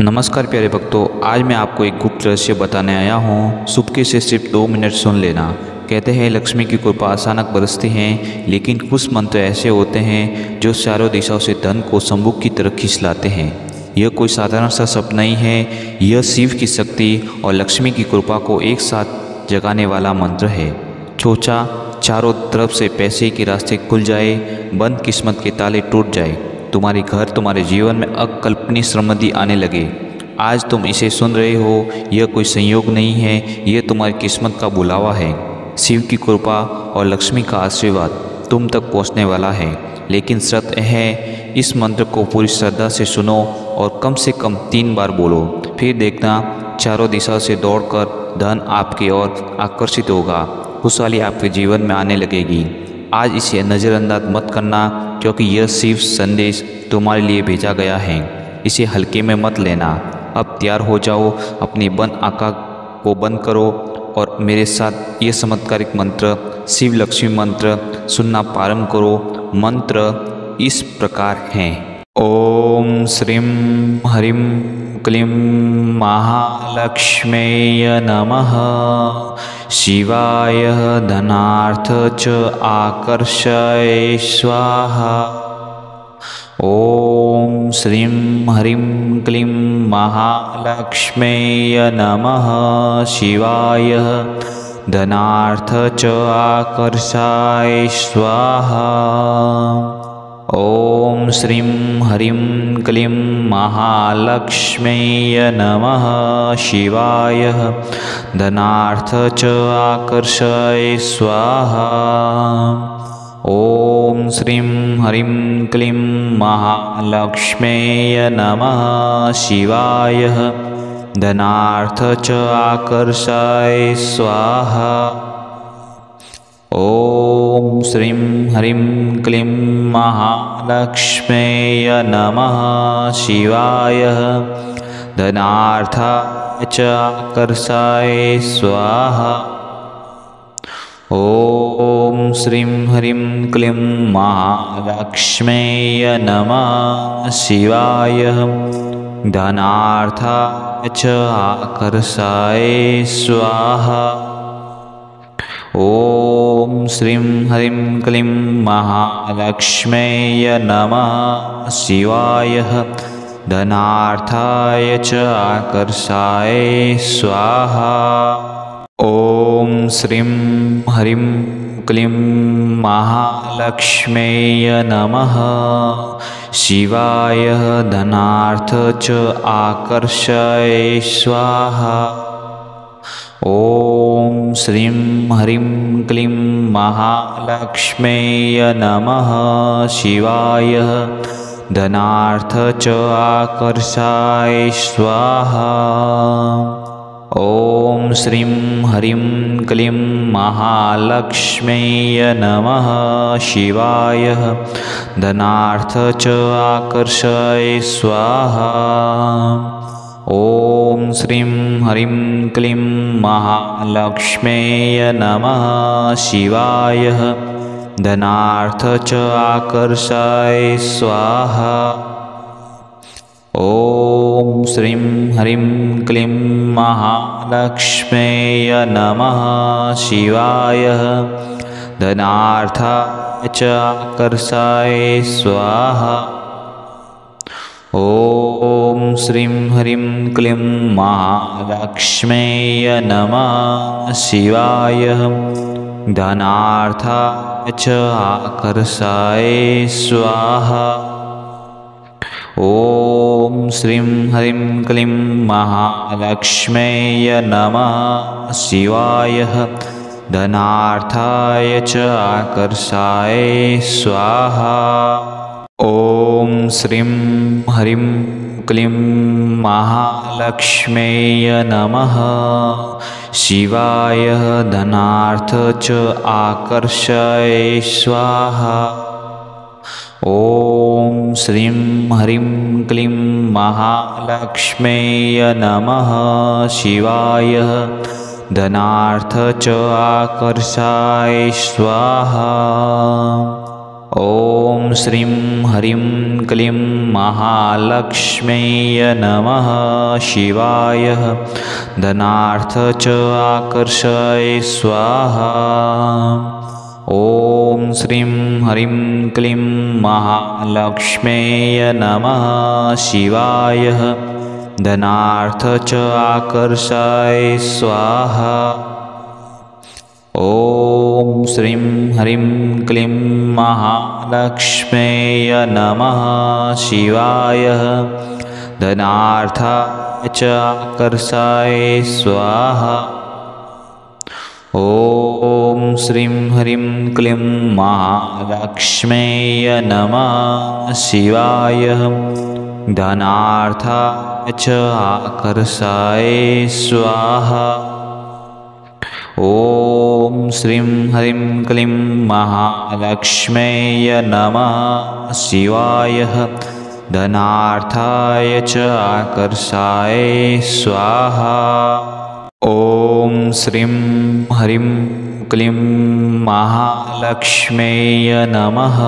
नमस्कार प्यारे भक्तों, आज मैं आपको एक गुप्त रहस्य बताने आया हूँ। चुपके से सिर्फ 2 मिनट सुन लेना। कहते हैं लक्ष्मी की कृपा अचानक बरसती है, लेकिन कुछ मंत्र ऐसे होते हैं जो चारों दिशाओं से धन को संबुक की तरफ खींच लाते हैं। यह कोई साधारण सा शब्द नहीं है, यह शिव की शक्ति और लक्ष्मी की कृपा को एक साथ जगाने वाला मंत्र है। सोचा चारों तरफ से पैसे के रास्ते खुल जाए, बंद किस्मत के ताले टूट जाए, तुम्हारे घर तुम्हारे जीवन में अकल्पनीय समृद्धि आने लगे। आज तुम इसे सुन रहे हो, यह कोई संयोग नहीं है, यह तुम्हारी किस्मत का बुलावा है। शिव की कृपा और लक्ष्मी का आशीर्वाद तुम तक पहुंचने वाला है, लेकिन शर्त है इस मंत्र को पूरी श्रद्धा से सुनो और कम से कम 3 बार बोलो। फिर देखना चारों दिशा से दौड़कर धन आपकी ओर आकर्षित होगा, खुशहाली आपके जीवन में आने लगेगी। आज इसे नज़रअंदाज मत करना, क्योंकि यह शिव संदेश तुम्हारे लिए भेजा गया है। इसे हल्के में मत लेना। अब तैयार हो जाओ, अपनी बंद आँखों को बंद करो और मेरे साथ ये चमत्कारिक मंत्र शिव लक्ष्मी मंत्र सुनना प्रारंभ करो। मंत्र इस प्रकार हैं। ओम श्रीं ह्रीं क्लीं महालक्ष्म्यै नमः। शिवाय धनार्थ च आकर्षय स्वाहा। ओम श्रीं ह्रीं क्लीं महालक्ष्म्यै नमः। शिवाय धनार्थ च आकर्षाय स्वाहा। ओम श्रीं ह्रीं क्लीं महालक्ष्म्यै नमः। शिवाय धनार्थ च आकर्षय स्वाहा। ओम श्रीं ह्रीं क्लीं महालक्ष्म्यै नमः। शिवाय धनार्थ च आकर्षय स्वाहा। ओम श्रीं ह्रीं क्लीं महालक्ष्म्यै नमः। शिवाय धनार्थ च आकर्षय स्वाहा। ओम श्रीं ह्रीं क्लीं महालक्ष्म्यै नमः। शिवाय धनार्थ च आकर्षय स्वाहा। ओम श्रीं ह्रीं क्लीं महालक्ष्म्यै नमः। शिवाय धनार्थाय च आकर्षाय स्वाहा। ओम श्रीं ह्रीं क्लीं महालक्ष्म्यै नमः। शिवाय धनार्थ च आकर्षय स्वाहा। ओम श्रीं ह्रीं क्लीं महालक्ष्म्यै नमः। शिवाय धनार्थ च आकर्षाय स्वाहा। ओम श्रीं ह्रीं क्लीं महालक्ष्म्यै नमः। शिवाय धनार्थ च आकर्षय स्वाहा। ओम श्रीं ह्रीं क्लीं महालक्ष्म्यै नमः। शिवाय धनार्थ च आकर्षय स्वाहा। ओम श्रीं ह्रीं क्लीं महालक्ष्म्यै नमः। शिवाय धनार्थ च आकर्षय स्वाहा। ओम श्रीं ह्रीं क्लीं महालक्ष्म्यै नमः। शिवाय धनार्थ च आकर्षय स्वाहा। ओम श्रीं ह्रीं क्लीं महालक्ष्म्यै नमः। शिवाय धनार्थाय च आकर्षाय स्वाहा। ओम श्रीं ह्रीं क्लीं महालक्ष्म्यै नमः। शिवाय धनार्थ च आकर्षय स्वाहा। ओम श्रीं ह्रीं क्लीं महालक्ष्म्यै नमः। शिवाय धनार्थ च आकर्षाय स्वाहा। ॐ श्रीं ह्रीं क्लीं महालक्ष्म्यै नमः शिवाय धनार्थ च आकर्षय स्वाहा। ॐ श्रीं ह्रीं क्लीं महालक्ष्म्यै नमः शिवाय धनार्थ च आकर्षय स्वाहा। ॐ श्रीं ह्रीं क्लीं महालक्ष्म्यै नमः शिवाय धनार्थाय च आकर्षाय स्वाहा। ॐ श्रीं ह्रीं क्लीं महालक्ष्म्यै नमः शिवाय धनार्थाय च आकर्षाय स्वाहा। ॐ श्रीं ह्रीं क्लीं महालक्ष्म्यै नमः शिवाय धनार्थाय च आकर्षाय स्वाहा। ॐ श्रीं ह्रीं क्लीं महालक्ष्म्यै नमः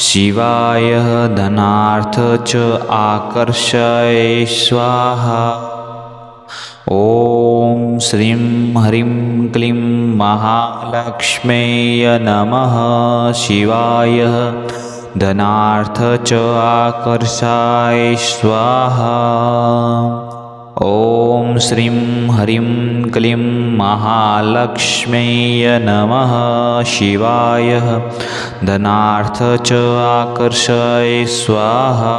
शिवाय धनार्थ च आकर्षाय स्वाहा। ॐ श्रीं ह्रीं क्लीं महालक्ष्म्यै नमः शिवाय धनार्थ च आकर्षाय स्वाहा। ॐ श्रीं ह्रीं क्लीं महालक्ष्म्यै नमः शिवाय धनार्थ च आकर्षाय स्वाहा।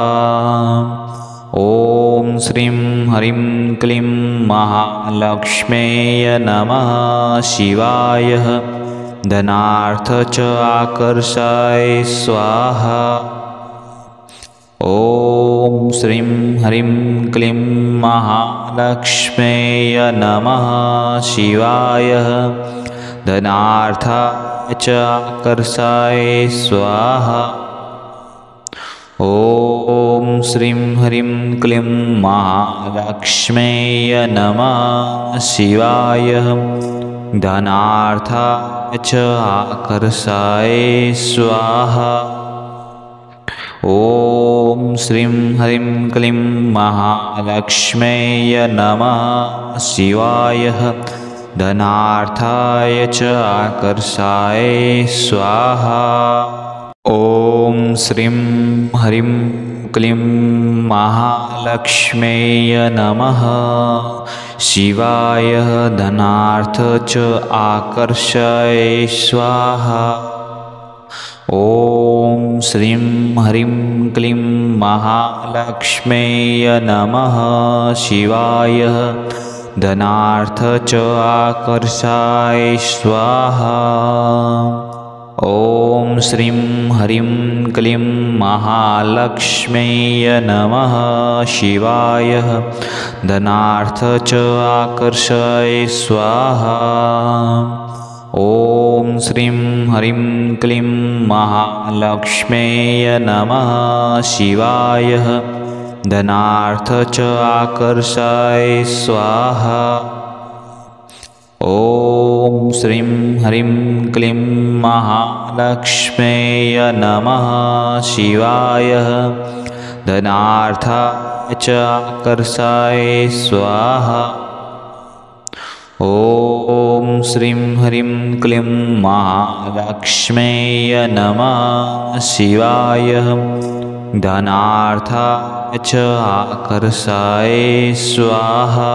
ॐ श्रीं ह्रीं क्लीं महालक्ष्म्यै नमः शिवाय धनार्थ च आकर्षाय स्वाहा। ॐ श्रीं ह्रीं क्लीं महालक्ष्म्यै नमः शिवाय धनार्थाय च आकर्षाय स्वाहा। ॐ श्रीं ह्रीं क्लीं महालक्ष्म्यै नमः शिवाय धनार्थाय च आकर्षाय स्वाहा। ॐ श्रीं ह्रीं क्लीं महालक्ष्म्यै नमः शिवाय धनार्थाय च आकर्षाय स्वाहा। ॐ श्रीं ह्रीं क्लीं महालक्ष्म्यै नमः शिवाय धनार्थ च आकर्षाय स्वाहा। ॐ श्रीं ह्रीं क्लीं महालक्ष्म्यै नमः शिवाय धनार्थ च आकर्षाय स्वाहा। ॐ श्रीं ह्रीं क्लीं महालक्ष्म्यै नमः शिवाय धनार्थ च आकर्षाय स्वाहा। ॐ श्रीं ह्रीं क्लीं महालक्ष्म्यै नमः शिवाय धनार्थ च आकर्षाय स्वाहा। ॐ श्रीं ह्रीं क्लीं महालक्ष्म्यै नमः शिवाय धनार्थाय च आकर्षाय स्वाहा। ॐ श्रीं ह्रीं क्लीं महालक्ष्म्यै नमः शिवाय धनार्थाय च आकर्षाय स्वाहा।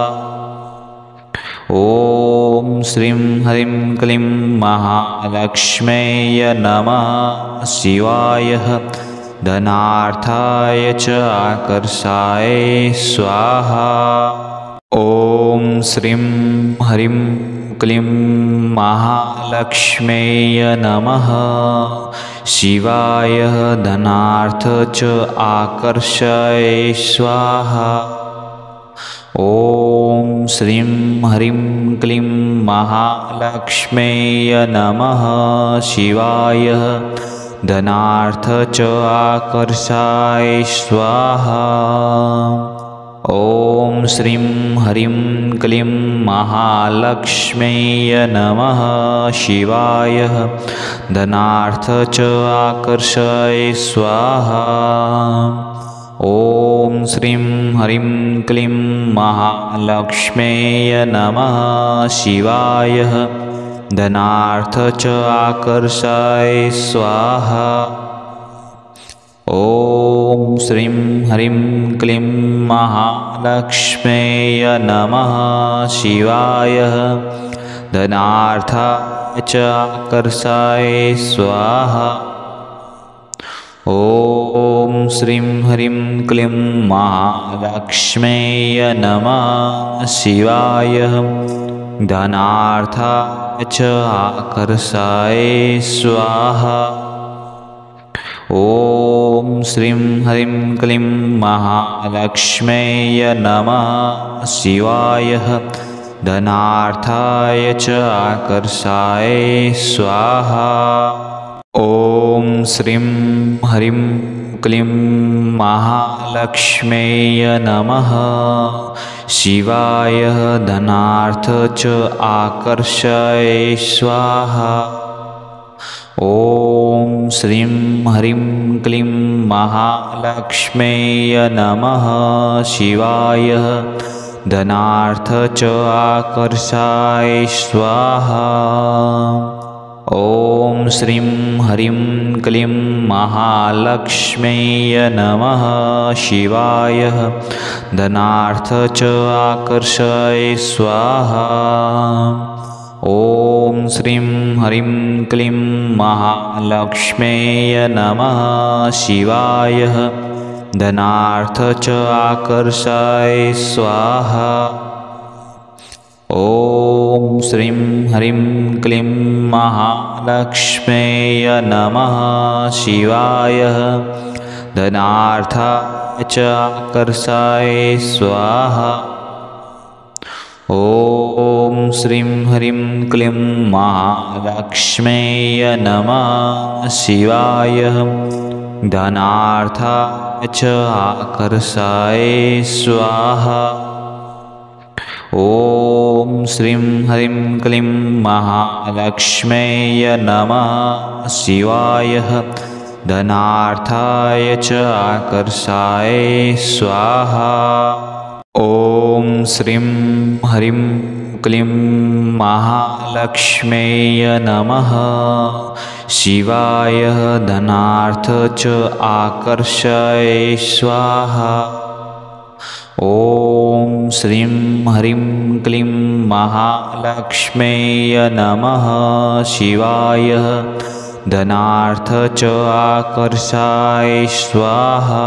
ॐ श्रीं ह्रीं क्लीं महालक्ष्म्यै नमः शिवाय धनार्थाय च आकर्षाय स्वाहा। ॐ श्रीं ह्रीं क्लीं महालक्ष्म्यै नमः शिवाय धनार्थ च आकर्षाय स्वाहा। ॐ श्रीं ह्रीं क्लीं महालक्ष्म्यै नमः शिवाय धनार्थ च आकर्षाय स्वाहा। ॐ श्रीं ह्रीं क्लीं महालक्ष्म्यै नमः शिवाय धनार्थ च आकर्षय स्वाहा। ॐ श्रीं ह्रीं क्लीं महालक्ष्म्यै नमः शिवाय धनार्थ च आकर्षय स्वाहा। ॐ श्रीं ह्रीं क्लीं महालक्ष्म्यै नमः शिवाय धनार्थाय च आकर्षय स्वाहा। ॐ श्रीं ह्रीं क्लीं महालक्ष्म्यै नमः शिवाय धनार्थाय च आकर्षय स्वाहा। ॐ श्रीं ह्रीं क्लीं महालक्ष्म्यै नमः शिवाय धनार्थाय च आकर्षाय स्वाहा। ॐ श्रीं ह्रीं क्लीं महालक्ष्म्यै नमः शिवाय धनार्थ च आकर्षय स्वाहा। ॐ श्रीं ह्रीं क्लीं महालक्ष्म्यै नमः शिवाय धनार्थ च आकर्षाय स्वाहा। ॐ श्रीं ह्रीं क्लीं महालक्ष्म्यै नमः शिवाय धनार्थ च आकर्षय स्वाहा। ॐ श्रीं ह्रीं क्लीं महालक्ष्म्यै नमः शिवाय धनार्थ च आकर्षय स्वाहा। ॐ श्रीं ह्रीं क्लीं महालक्ष्म्यै नमः शिवाय धनार्थाय च आकर्षय स्वाहा। ॐ श्रीं ह्रीं क्लीं महालक्ष्म्यै नमः शिवाय धनार्थाय च आकर्षय स्वाहा। ॐ श्रीं ह्रीं क्लीं महालक्ष्म्यै नमः शिवाय धनार्थाय च आकर्षाय स्वाहा। ॐ श्रीं ह्रीं क्लीं महालक्ष्म्यै नमः शिवाय धनार्थ च आकर्षय स्वाहा। ॐ श्रीं ह्रीं क्लीं महालक्ष्म्यै नमः शिवाय धनार्थ च आकर्षाय स्वाहा।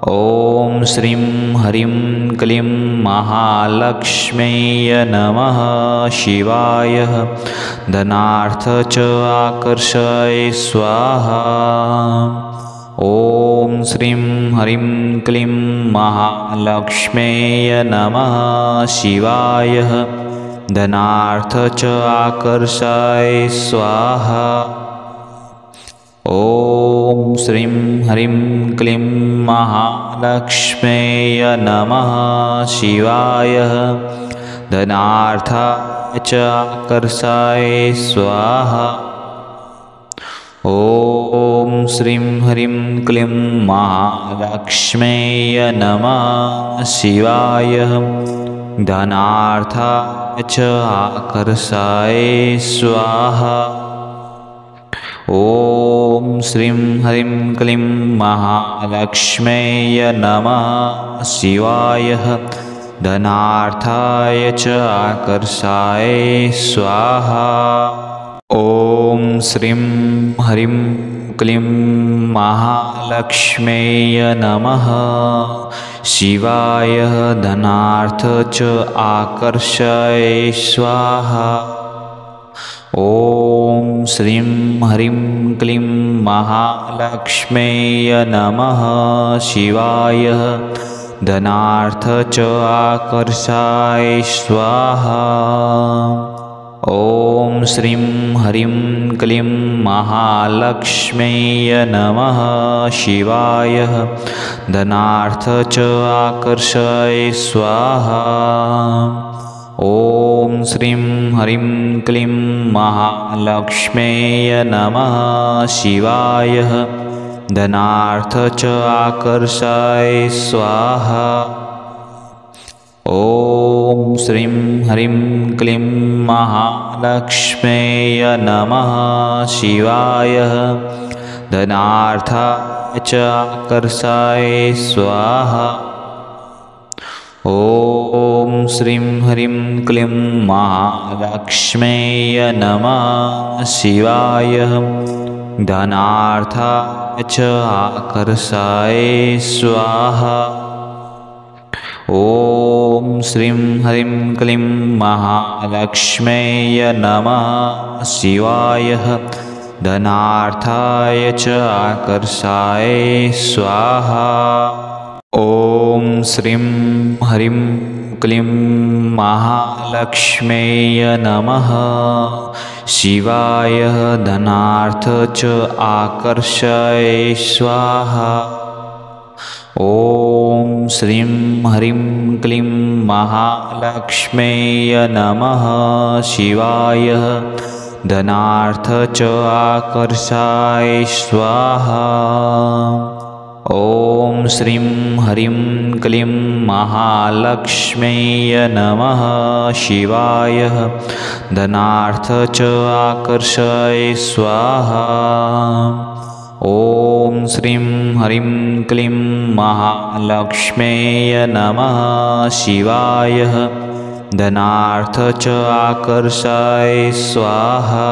ॐ श्रीं ह्रीं क्लीं महालक्ष्म्यै नमः शिवाय धनार्थ च आकर्षय स्वाहा। ॐ श्रीं ह्रीं क्लीं महालक्ष्म्यै नमः शिवाय धनार्थ च आकर्षय स्वाहा। ॐ श्रीं ह्रीं क्लीं महालक्ष्म्यै नमः शिवाय धनार्थाय च आकर्षय स्वाहा। ॐ श्रीं ह्रीं क्लीं महालक्ष्म्यै नमः शिवाय धनार्थाय च आकर्षय स्वाहा। ॐ श्रीं ह्रीं क्लीं महालक्ष्म्यै नमः शिवाय धनार्थाय च आकर्षाय स्वाहा। ॐ श्रीं ह्रीं क्लीं महालक्ष्म्यै नमः शिवाय धनार्थ च आकर्षय स्वाहा। ॐ श्रीं ह्रीं क्लीं महालक्ष्म्यै नमः शिवाय धनार्थ च आकर्षाय स्वाहा। ॐ श्रीं ह्रीं क्लीं महालक्ष्म्यै नमः शिवाय धनार्थ च आकर्षय स्वाहा। ॐ श्रीं ह्रीं क्लीं महालक्ष्म्यै नमः शिवाय धनार्थ च आकर्षय स्वाहा। ॐ श्रीं ह्रीं क्लीं महालक्ष्म्यै नमः शिवाय धनार्थाय च आकर्षय स्वाहा। ॐ श्रीं ह्रीं क्लीं महालक्ष्म्यै नमः शिवाय धनार्थाय च आकर्षय स्वाहा। ॐ श्रीं ह्रीं क्लीं महालक्ष्म्यै नमः शिवाय धनार्थाय च आकर्षाय स्वाहा। ॐ श्रीं ह्रीं क्लीं महालक्ष्म्यै नमः शिवाय धनार्थ च आकर्षय स्वाहा। ॐ श्रीं ह्रीं क्लीं महालक्ष्म्यै नमः शिवाय धनार्थ च आकर्षाय स्वाहा। ॐ श्रीं ह्रीं क्लीं महालक्ष्म्यै नमः शिवाय धनार्थ च आकर्षय स्वाहा। ॐ श्रीं ह्रीं क्लीं महालक्ष्म्यै नमः शिवाय धनार्थ च आकर्षय स्वाहा।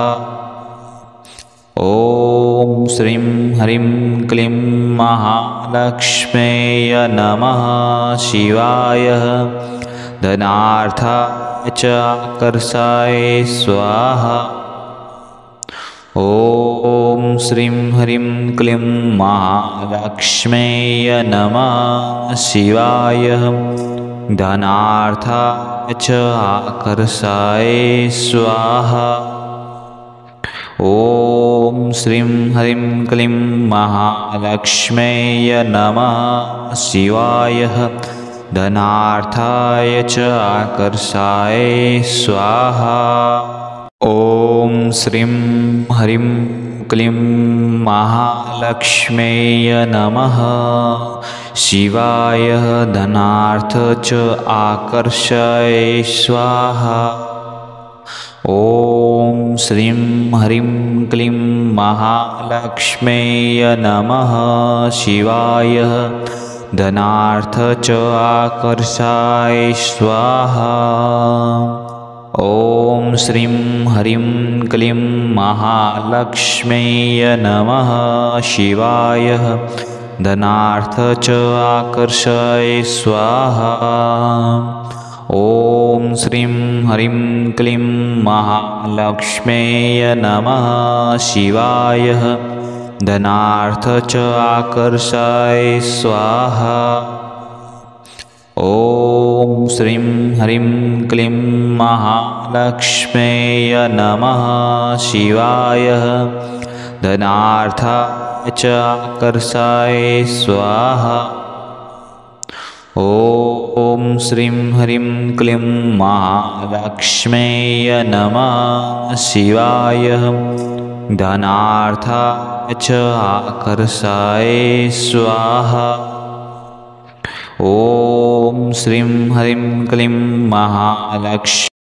ॐ श्रीं ह्रीं क्लीं महालक्ष्म्यै नमः शिवाय धनार्थाय च आकर्षय स्वाहा। ॐ श्रीं ह्रीं क्लीं महालक्ष्म्यै नमः शिवाय धनार्थाय च आकर्षय स्वाहा। ॐ श्रीं ह्रीं क्लीं महालक्ष्म्यै नमः शिवाय धनार्थाय च आकर्षाय स्वाहा। ॐ श्रीं ह्रीं क्लीं महालक्ष्म्यै नमः शिवाय धनार्थ च आकर्षय स्वाहा। ॐ श्रीं ह्रीं क्लीं महालक्ष्म्यै नमः शिवाय धनार्थ च आकर्षाय स्वाहा। ॐ श्रीं ह्रीं क्लीं महालक्ष्म्यै नमः शिवाय धनार्थ च आकर्षय स्वाहा। ॐ श्रीं ह्रीं क्लीं महालक्ष्म्यै नमः शिवाय धनार्थ च आकर्षय स्वाहा। ॐ श्रीं ह्रीं क्लीं महालक्ष्म्यै नमः शिवाय धनार्थाय च आकर्षय स्वाहा। ॐ श्रीं ह्रीं क्लीं महालक्ष्म्यै नमः शिवाय धनार्थाय च आकर्षय स्वाहा। ॐ श्रीं ह्रीं क्लीं महालक्ष्म्यै